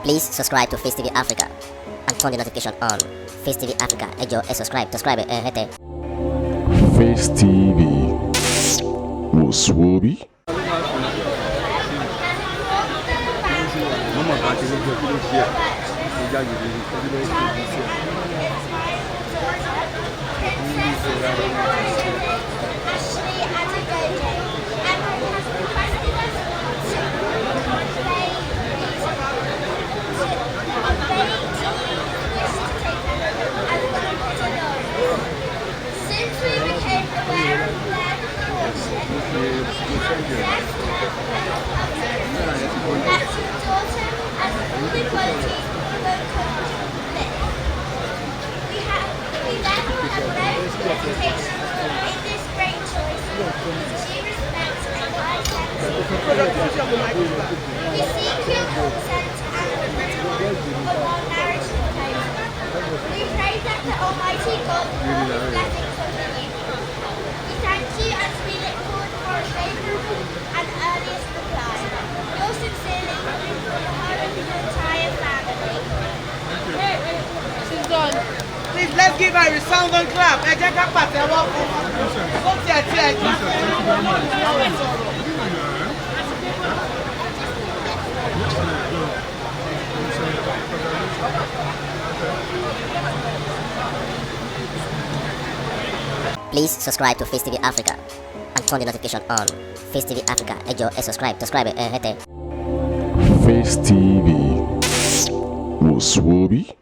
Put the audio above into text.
Please subscribe to Face TV Africa and turn the notification on. Face TV Africa, ẹ jọ̀ọ́ subscribe, hete. Face TV was Swoby. Since we became aware of their daughter as fully quality local live. We therefore have no hesitation in this great choice. She respects and we seek your consent and approval of our marriage proposal. We pray that the Almighty God will pour His blessings on the union. We thank you as we look forward for a favourable and earliest reply. Yours sincerely, for the whole of the entire family. She's done. Please, let's give her a resounding clap. Ẹ jẹ́ ká pàtẹ́wọ́ fún wọn. Ó tiẹ̀ tiẹ̀ jí. Please subscribe to Face TV Africa and turn the notification on. Face TV Africa, ẹ jọ̀ọ́ subscribe, hete. Face TV was Swoby.